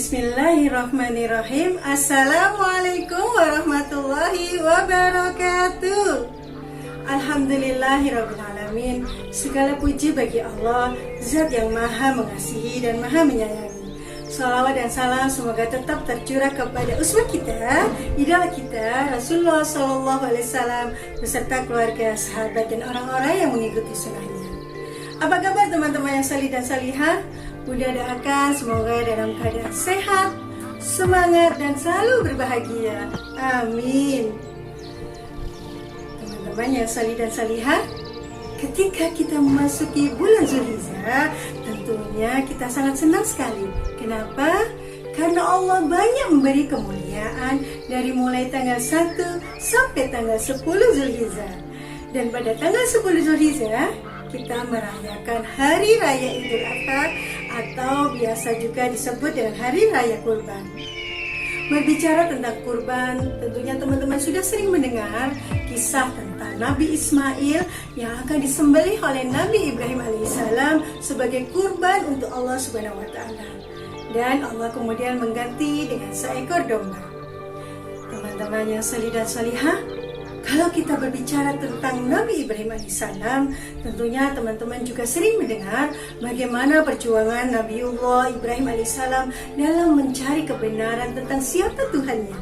Bismillahirrahmanirrahim. Assalamualaikum warahmatullahi wabarakatuh. Alhamdulillahirrabbilalamin. Segala puji bagi Allah, Zat yang maha mengasihi dan maha menyayangi. Salawat dan salam semoga tetap tercurah kepada uswah kita, idola kita, Rasulullah SAW, beserta keluarga, sahabat, dan orang-orang yang mengikuti sunnahnya. Apa kabar teman-teman yang salih dan salihah? Bunda doakan semoga dalam keadaan sehat, semangat, dan selalu berbahagia. Amin. Teman-teman yang salih dan salihah, ketika kita memasuki bulan Zulhijjah, tentunya kita sangat senang sekali. Kenapa? Karena Allah banyak memberi kemuliaan dari mulai tanggal 1 sampai tanggal 10 Zulhijjah. Dan pada tanggal 10 Zulhijjah, kita merayakan Hari Raya Idul Adha atau biasa juga disebut dengan Hari Raya Kurban. Berbicara tentang kurban, tentunya teman-teman sudah sering mendengar kisah tentang Nabi Ismail yang akan disembelih oleh Nabi Ibrahim alaihissalam sebagai kurban untuk Allah Subhanahu wa taala. Dan Allah kemudian mengganti dengan seekor domba. Teman-teman yang salih dan salihah, kalau kita berbicara tentang Nabi Ibrahim alaihissalam, tentunya teman-teman juga sering mendengar bagaimana perjuangan Nabiullah Ibrahim alaihissalam dalam mencari kebenaran tentang siapa Tuhannya.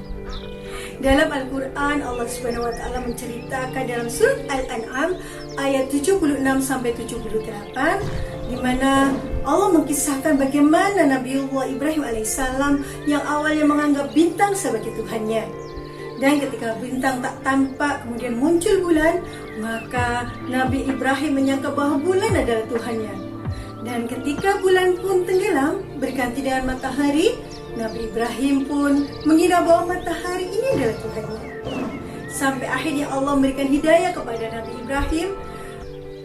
Dalam Al-Quran, Allah Subhanahu wa taala menceritakan dalam surat Al-An'am ayat 76-78, di mana Allah mengisahkan bagaimana Nabiullah Ibrahim alaihissalam yang awalnya menganggap bintang sebagai Tuhannya. Dan ketika bintang tak tampak, kemudian muncul bulan, maka Nabi Ibrahim menyangka bahwa bulan adalah Tuhannya. Dan ketika bulan pun tenggelam berganti dengan matahari, Nabi Ibrahim pun mengira bahwa matahari ini adalah Tuhannya. Sampai akhirnya Allah memberikan hidayah kepada Nabi Ibrahim,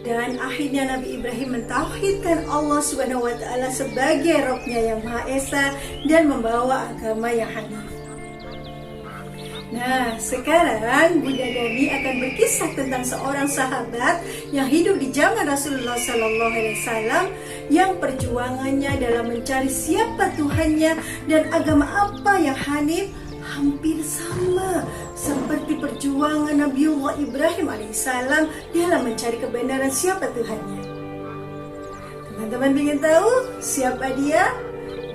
dan akhirnya Nabi Ibrahim mentauhidkan Allah Subhanahu wa taala sebagai Rabb-Nya yang Maha Esa dan membawa agama yang hanif. Nah, sekarang Bunda Dani akan berkisah tentang seorang sahabat yang hidup di zaman Rasulullah SAW yang perjuangannya dalam mencari siapa Tuhannya dan agama apa yang hanif hampir sama seperti perjuangan Nabiullah Ibrahim alaihissalam dalam mencari kebenaran siapa Tuhannya. Teman-teman ingin tahu siapa dia?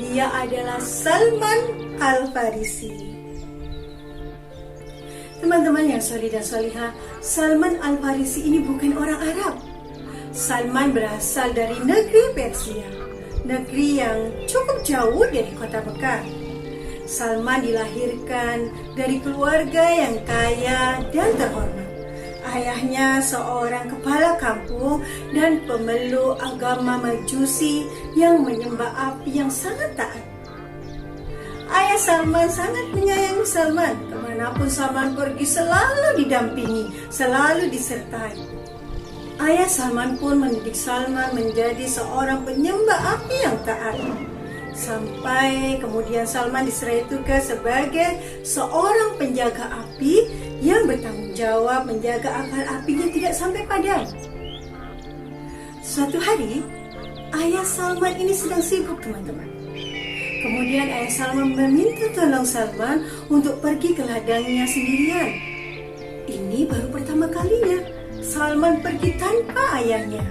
Dia adalah Salman Al-Farisi. Teman-teman yang salih dan salihah, Salman Al-Farisi ini bukan orang Arab. Salman berasal dari negeri Persia, negeri yang cukup jauh dari kota Mekah. Salman dilahirkan dari keluarga yang kaya dan terhormat. Ayahnya seorang kepala kampung dan pemeluk agama Majusi yang menyembah api yang sangat taat. Ayah Salman sangat menyayangi Salman. Kemanapun Salman pergi selalu didampingi, selalu disertai. Ayah Salman pun mendidik Salman menjadi seorang penyembah api yang taat. Sampai kemudian Salman diserai tugas sebagai seorang penjaga api yang bertanggung jawab menjaga agar apinya tidak sampai padam. Suatu hari, ayah Salman ini sedang sibuk, teman-teman. Kemudian ayah Salman meminta tolong Salman untuk pergi ke ladangnya sendirian. Ini baru pertama kalinya Salman pergi tanpa ayahnya.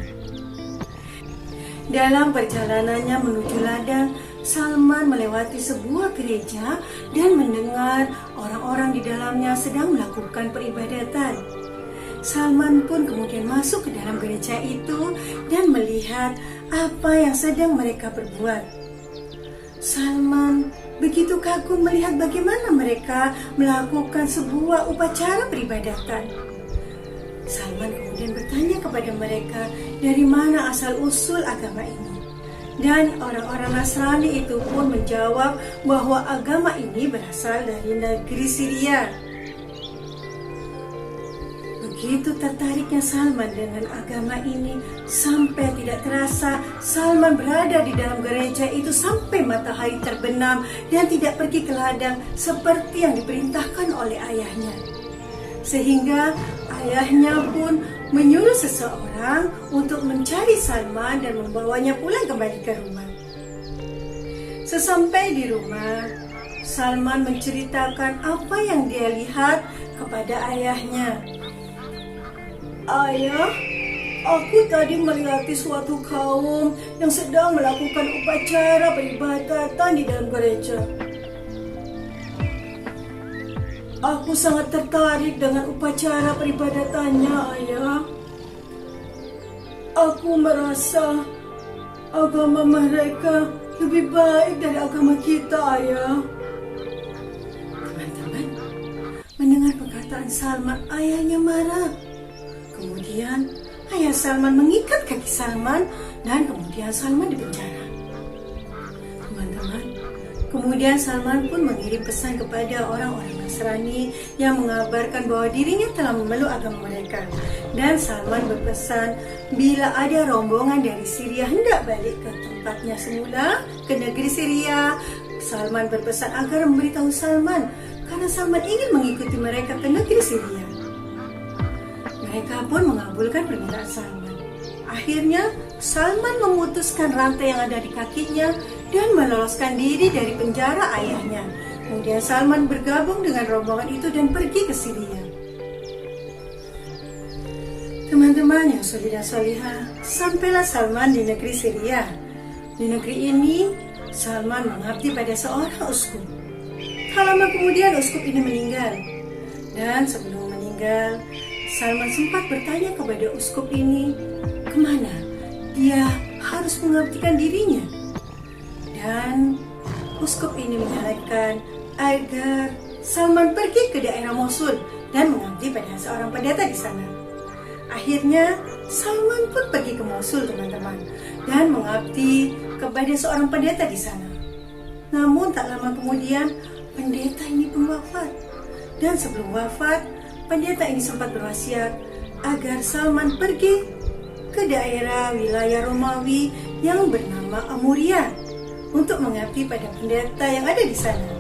Dalam perjalanannya menuju ladang, Salman melewati sebuah gereja dan mendengar orang-orang di dalamnya sedang melakukan peribadatan. Salman pun kemudian masuk ke dalam gereja itu dan melihat apa yang sedang mereka perbuat. Salman begitu kagum melihat bagaimana mereka melakukan sebuah upacara peribadatan. Salman kemudian bertanya kepada mereka dari mana asal-usul agama ini. Dan orang-orang Nasrani itu pun menjawab bahwa agama ini berasal dari negeri Syria. Begitu tertariknya Salman dengan agama ini, sampai tidak terasa Salman berada di dalam gereja itu sampai matahari terbenam dan tidak pergi ke ladang seperti yang diperintahkan oleh ayahnya. Sehingga ayahnya pun menyuruh seseorang untuk mencari Salman dan membawanya pulang kembali ke rumah. Sesampai di rumah, Salman menceritakan apa yang dia lihat kepada ayahnya. "Ayah, aku tadi melihat suatu kaum yang sedang melakukan upacara peribadatan di dalam gereja. Aku sangat tertarik dengan upacara peribadatannya, Ayah. Aku merasa agama mereka lebih baik dari agama kita, Ayah." Teman-teman, mendengar perkataan Salman, ayahnya marah. Kemudian ayah Salman mengikat kaki Salman dan kemudian Salman dipenjara. Teman-teman, kemudian Salman pun mengirim pesan kepada orang-orang Nasrani yang mengabarkan bahwa dirinya telah memeluk agama mereka. Dan Salman berpesan bila ada rombongan dari Syria hendak balik ke tempatnya semula, ke negeri Syria, Salman berpesan agar memberitahu Salman karena Salman ingin mengikuti mereka ke negeri Syria. Mereka pun mengabulkan permintaan Salman. Akhirnya Salman memutuskan rantai yang ada di kakinya dan meloloskan diri dari penjara ayahnya. Kemudian Salman bergabung dengan rombongan itu dan pergi ke Syria. Teman-teman yang solih dan solihah, sampailah Salman di negeri Syria. Di negeri ini, Salman mengabdi pada seorang uskup. Tak lama kemudian uskup ini meninggal. Dan sebelum meninggal, Salman sempat bertanya kepada uskup ini, kemana dia harus mengabdikan dirinya. Dan uskup ini menyarankan agar Salman pergi ke daerah Mosul dan mengabdi pada seorang pendeta di sana. Akhirnya Salman pun pergi ke Mosul, teman-teman, dan mengabdi kepada seorang pendeta di sana. Namun tak lama kemudian pendeta ini pun wafat. Dan sebelum wafat, pendeta ini sempat berwasiat agar Salman pergi ke daerah wilayah Romawi yang bernama Amuria untuk mengabdi pada pendeta yang ada di sana.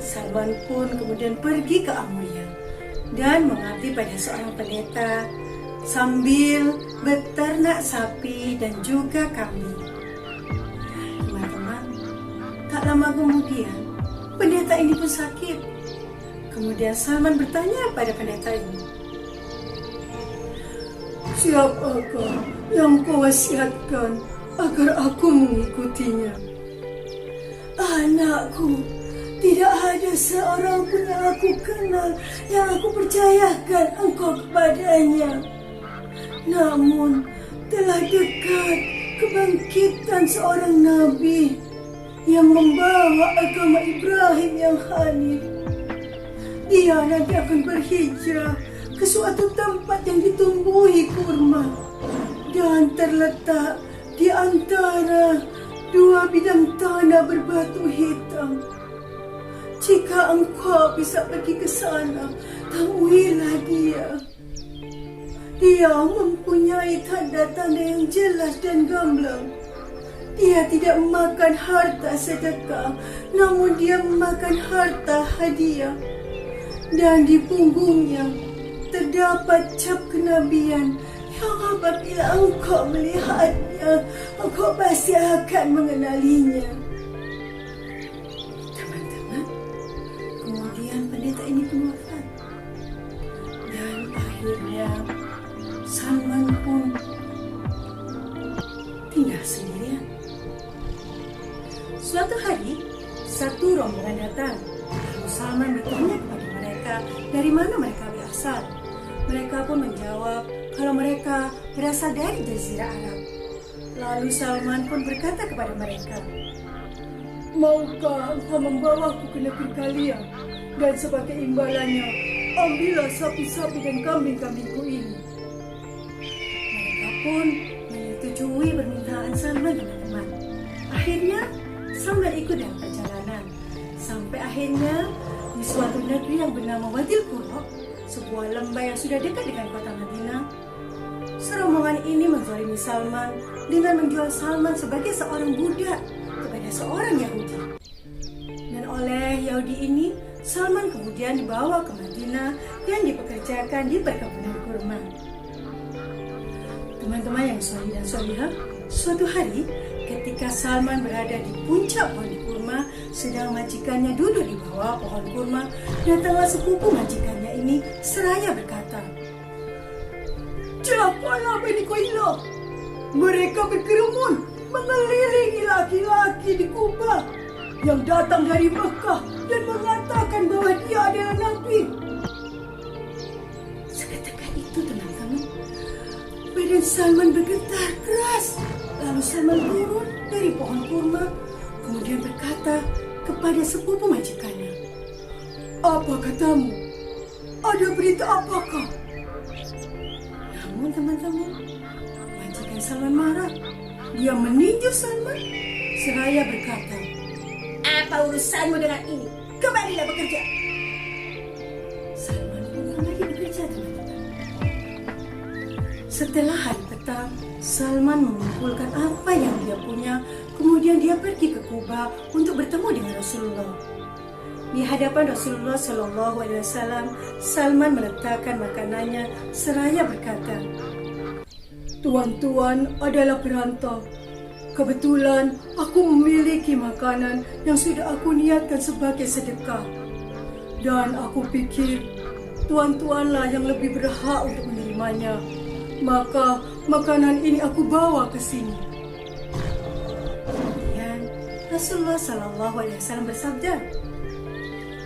Salman pun kemudian pergi ke Amuria dan mengabdi pada seorang pendeta sambil beternak sapi dan juga kambing. Teman-teman, tak lama kemudian pendeta ini pun sakit. Kemudian Salman bertanya pada pendeta ini, "Siapakah yang kau wasiatkan agar aku mengikutinya?" "Anakku, tidak ada seorang pun yang aku kenal yang aku percayakan engkau kepadanya. Namun telah dekat kebangkitan seorang nabi yang membawa agama Ibrahim yang hanif. Dia nanti akan berhijrah ke suatu tempat yang ditumbuhi kurma dan terletak di antara dua bidang tanah berbatu hitam. Jika engkau bisa pergi ke sana, temuilah dia. Dia mempunyai tanda-tanda yang jelas dan gamblang. Dia tidak memakan harta sedekah, namun dia memakan harta hadiah. Dan di punggungnya terdapat cap kenabian yang apabila engkau melihatnya, engkau pasti akan mengenalinya." Teman-teman, kemudian pendeta ini pun wafat. Dan akhirnya Salman pun tinggal sendirian. Suatu hari, satu rombongan datang. Lalu Salman bertanya kepada mereka dari mana mereka berasal. Mereka pun menjawab kalau mereka berasal dari Jazirah Arab. Lalu Salman pun berkata kepada mereka, "Maukah engkau membawaku ke negeri kalian? Dan sebagai imbalannya, ambillah sapi-sapi dan kambing-kambingku ini." Mereka pun menyetujui permintaan Salman, teman-teman. Akhirnya Salman ikut dalam perjalanan. Sampai akhirnya di suatu negeri yang bernama Wadil Qura, sebuah lembah yang sudah dekat dengan kota Madinah, serombongan ini menzalimi Salman dengan menjual Salman sebagai seorang budak kepada seorang Yahudi. Dan oleh Yahudi ini, Salman kemudian dibawa ke Madinah dan dipekerjakan di perkebunan kurma. Teman-teman yang solih dan solihah, suatu hari ketika Salman berada di puncak pohon kurma, sedang majikannya duduk di bawah pohon kurma, datanglah sepupu majikannya ini seraya berkata, "Celakalah Bani Qailah. Mereka berkerumun mengelilingi laki-laki di Kuba yang datang dari Mekah dan mengatakan bahwa dia adalah Nabi." Seketika itu teman-teman, badan Salman bergetar keras. Lalu Salman turun dari pohon kurma, kemudian berkata kepada sepupu majikannya, "Apa katamu? Ada berita apakah?" Namun teman-teman, majikan Salman marah. Dia meninju Salman seraya berkata, "Apa urusanmu dengan ini? Kembalilah bekerja." Salman pun kembali bekerja, teman-teman. Setelah hari petang, Salman mengumpulkan apa yang dia punya, kemudian dia pergi ke Kuba untuk bertemu dengan Rasulullah. Di hadapan Rasulullah SAW, Salman meletakkan makanannya seraya berkata, "Tuan-tuan adalah perantau. Kebetulan aku memiliki makanan yang sudah aku niatkan sebagai sedekah. Dan aku pikir tuan-tuanlah yang lebih berhak untuk menerimanya. Maka makanan ini aku bawa ke sini." Kemudian Rasulullah SAW bersabda,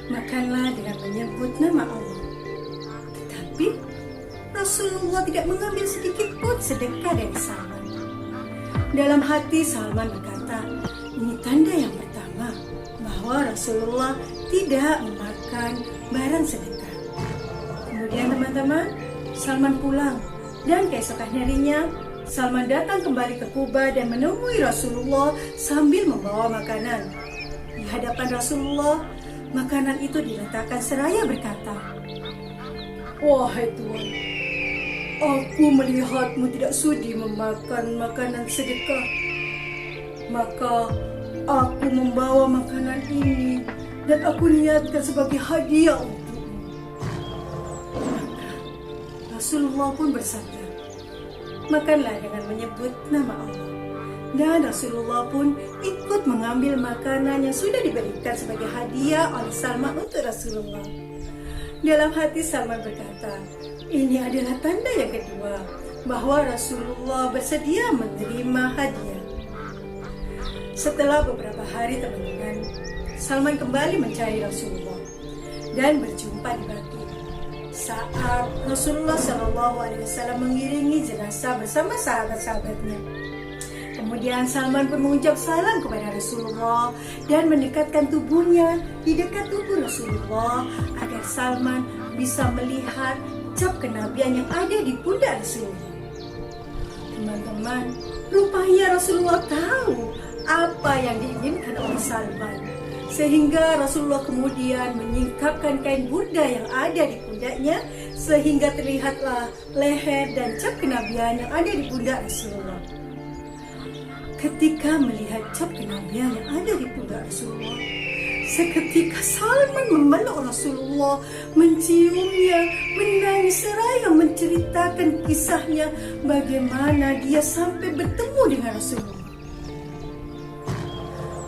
"Makanlah dengan menyebut nama Allah." Tetapi Rasulullah tidak mengambil sedikit pun sedekah dari Salman. Dalam hati Salman berkata, ini tanda yang pertama bahwa Rasulullah tidak memakan barang sedekah. Kemudian teman-teman, Salman pulang. Dan keesokan harinya, Salman datang kembali ke Kuba dan menemui Rasulullah sambil membawa makanan. Di hadapan Rasulullah, makanan itu diletakkan seraya berkata, "Wahai Tuan, aku melihatmu tidak sudi memakan makanan sedekah. Maka aku membawa makanan ini dan aku niatkan sebagai hadiah untukmu." Maka Rasulullah pun bersabda, "Makanlah dengan menyebut nama Allah." Dan Rasulullah pun ikut mengambil makanan yang sudah diberikan sebagai hadiah oleh Salman untuk Rasulullah. Dalam hati Salman berkata, ini adalah tanda yang kedua bahwa Rasulullah bersedia menerima hadiah. Setelah beberapa hari teman-teman, Salman kembali mencari Rasulullah dan berjumpa di Baqi. Saat Rasulullah SAW mengiringi jenazah bersama sahabat-sahabatnya. Kemudian Salman pun mengucap salam kepada Rasulullah dan mendekatkan tubuhnya di dekat tubuh Rasulullah agar Salman bisa melihat cap kenabian yang ada di pundak Rasulullah. Teman-teman, rupanya Rasulullah tahu apa yang diinginkan oleh Salman, sehingga Rasulullah kemudian menyingkapkan kain burda yang ada di pundaknya sehingga terlihatlah leher dan cap kenabian yang ada di pundak Rasulullah. Ketika melihat cap kenabian yang ada di pundak Rasulullah, seketika Salman memeluk Rasulullah, menciumnya, menangis seraya menceritakan kisahnya bagaimana dia sampai bertemu dengan Rasulullah.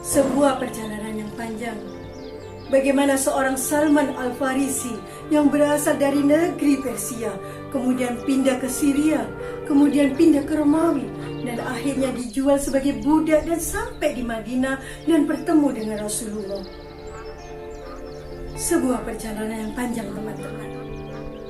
Sebuah perjalanan yang panjang. Bagaimana seorang Salman Al-Farisi yang berasal dari negeri Persia, kemudian pindah ke Syria, kemudian pindah ke Romawi, dan akhirnya dijual sebagai budak dan sampai di Madinah dan bertemu dengan Rasulullah. Sebuah perjalanan yang panjang, teman-teman.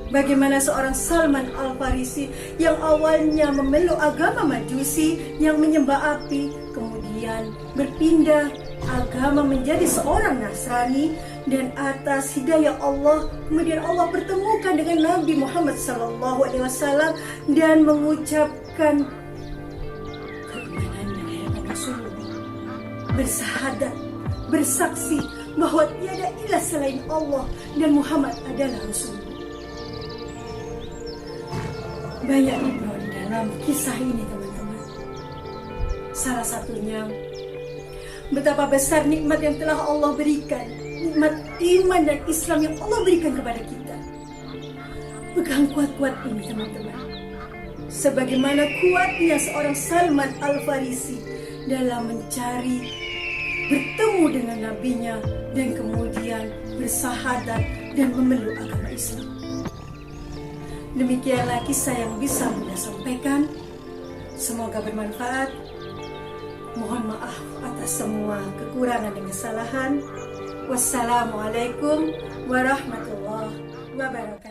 Bagaimana seorang Salman Al-Farisi yang awalnya memeluk agama Majusi yang menyembah api, kemudian berpindah agama menjadi seorang Nasrani, dan atas hidayah Allah kemudian Allah pertemukan dengan Nabi Muhammad SAW dan mengucapkan keimanannya di hadapan Rasulullah, bersahadat, bersaksi bahwa tiada ilah selain Allah dan Muhammad adalah Rasulullah. Banyak ibrah di dalam kisah ini, teman-teman. Salah satunya, betapa besar nikmat yang telah Allah berikan, nikmat iman dan Islam yang Allah berikan kepada kita. Pegang kuat-kuat ini, teman-teman. sebagaimana kuatnya seorang Salman Al-Farisi dalam mencari bertemu dengan nabinya dan kemudian bersahadat dan memeluk agama Islam. Demikianlah kisah yang bisa Bunda sampaikan. Semoga bermanfaat. Mohon maaf atas semua kekurangan dan kesalahan. Wassalamualaikum warahmatullahi wabarakatuh.